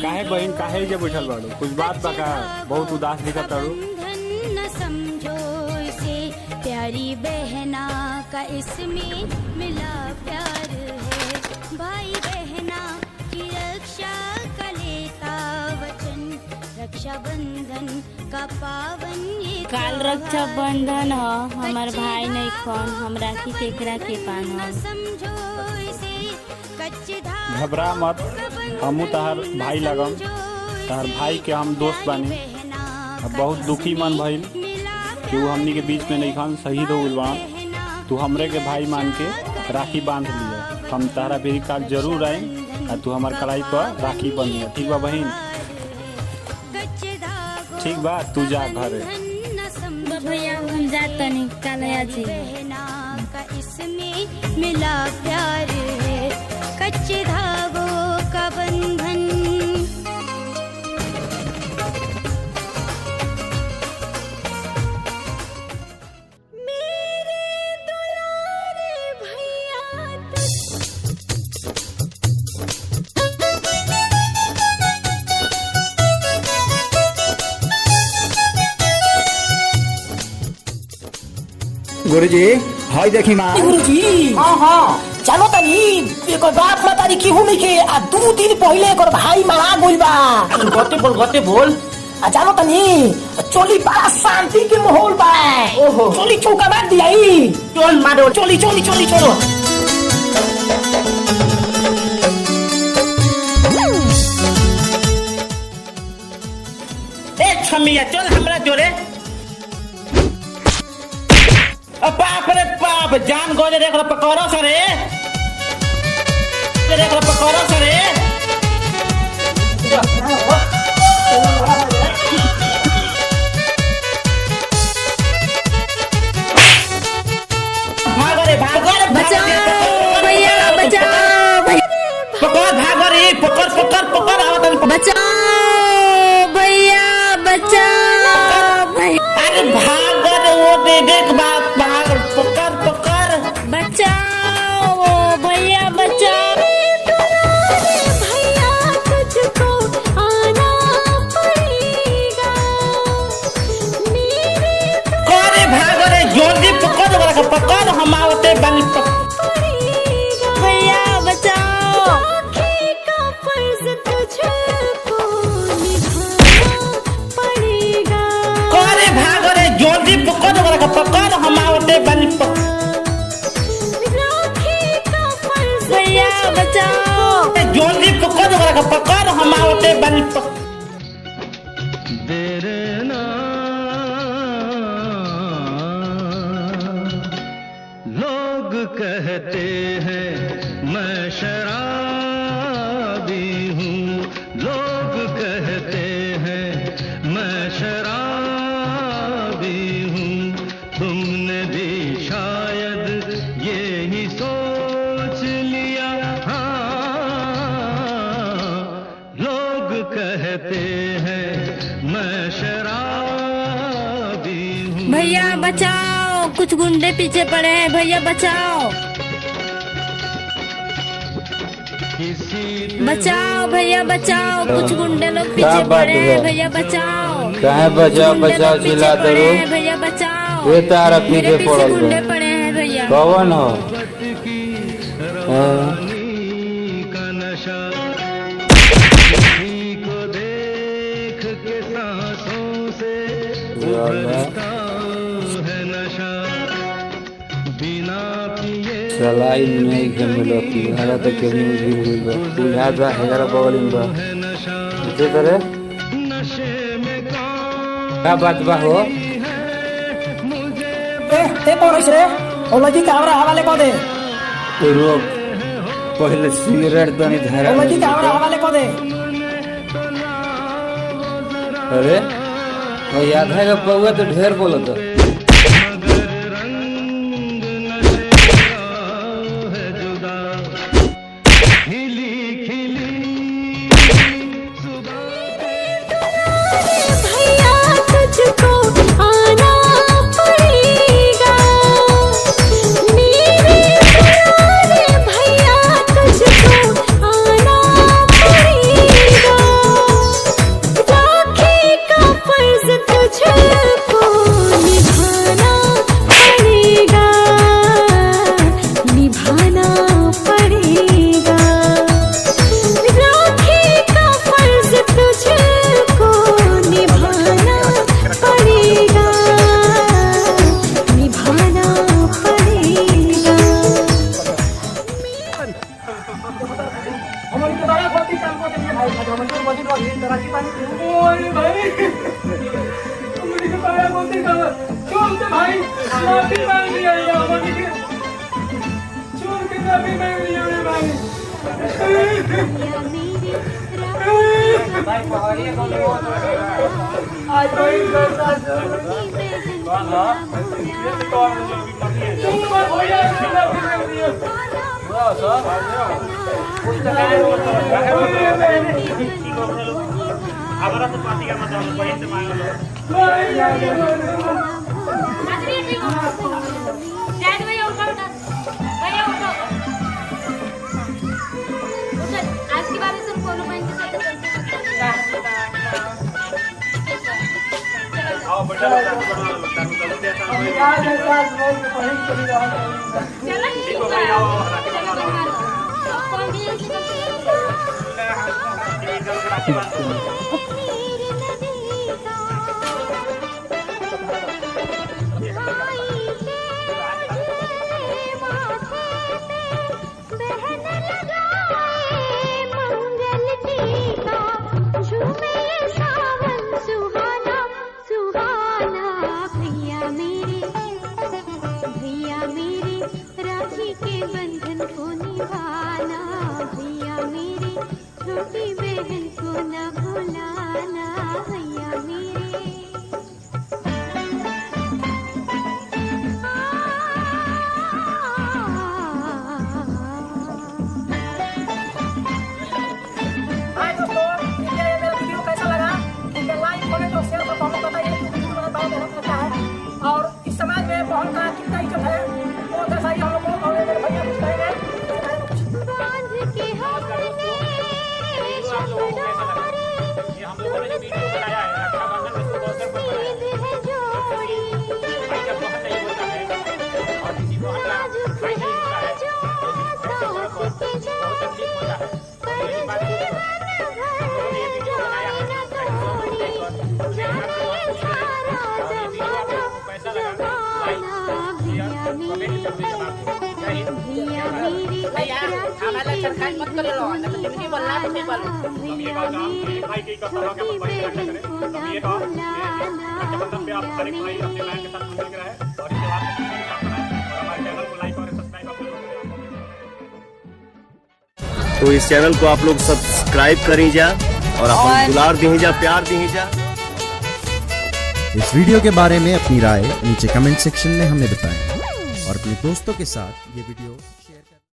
काहे बहन काहे के बैठल बाड़ू? कुछ बात बका, बहुत उदास दिखत तारू। न समझो इसे प्यारी बहना का इसमें मिला प्यार है। भाई बहना की रक्षा का लेता वचन, रक्षा बंधन का पावन ये काल रक्षा बंधन ह। हमार भाई नहीं खन, हम राखी केकरा के पान ह। समझो इसे कच्चे घबरा मत, हमू तहार भाई लगम। तहार भाई के हम दोस्त बानी। अब बहुत दुखी मन भइल कि वो हमनी के बीच में नहीं खान शहीद हो गइल बा। तू हमरे के भाई मान के राखी बांध लिया। हम तारा भी काल जरूर आए और तू हमार कलाई पर राखी बंधिया। ठीक बा बहन? ठीक बा, तू जा घरे। भैया हम जात तनी काल आजी। इसमें मिला प्यार है, कच्चे धागों का बंधन। गुरुजी हाय देखी माँ। गुरुजी हाँ हाँ चलो तनी एक बात बतारी की हूँ के आ 2 दिन पहले एक भाई मारा गइल बा। गते बोल आ चलो तनी चोली बड़ा शांति के माहौल बा। ओहो चोली चौका मार दियाई। चल मारो चोली चोली चोली चलो। ए छमिया चल हमरा जोरे। बाप रे बाप जान गोजे देख लो पकड़ो सरे। देख लो पकड़ो सरे। भागो रे भागो रे बचाओ भैया बचाओ। पकड़ भागो रे पकड़ पकड़ पकड़ आवत बचाओ भैया बचाओ। अरे भागो रे वो देख बात भाग पकड़ पकड़। बचाओ भैया बचाओ। भैया तुझको आना पड़ेगा मेरे करे भागो रे जल्दी पकड़ वाला पकड़ हम आवते बनी भैया बचाओ। राखी का फर्ज तुझको निभाना पड़ेगा। करे भागो रे जल्दी पकड़ वाला पकड़ हम आवते बनी राखी का फर्ज भैया बचाओ। जल्दी पकड़ वाला पकड़ हम आवते बनी लोग कहते हैं मैं शराबी हूँ। लोग कहते हैं मैं शराबी हूँ। तुमने भी शायद ये ही सोच लिया। हाँ लोग कहते हैं मैं शराबी हूँ। भैया बचाओ, कुछ गुंडे पीछे पड़े हैं। भैया बचाओ बचाओ भैया बचाओ। कुछ गुंडे लोग पीछे पड़े हैं। भैया बचाओ। कहाँ बचाओ बचाओ चिल्ला दो। भैया बचाओ। ये तारा मेरे पीछे पीछे पड़ल गुंडे पड़े हैं भैया। कौन हो? का नशा किसी को देख के सांसों से उभरता है नशा। बिना पिए चलाई नहीं के मिलो की हरा तक के न्यूज़ भी हुई बा। तू याद बा हजारा बगल में बा इसे करे नशे में का बात बा हो? ते कौन रे ओलजी कावरा हवाले को दे। तो रोक पहले सिगरेट दनी धरा। ओलजी कावरा हवाले को दे। अरे वो याद है कि पौवा तो ढेर बोलत है। भैया तुझको आना पड़ेगा मेरे प्यारे भैया तुझको आना पड़ेगा। तो इस चैनल को आप लोग सब्सक्राइब करी जा और अपन दुलार दी जा, प्यार दी जा। इस वीडियो के बारे में अपनी राय नीचे कमेंट सेक्शन में हमें बताएं और अपने दोस्तों के साथ ये वीडियो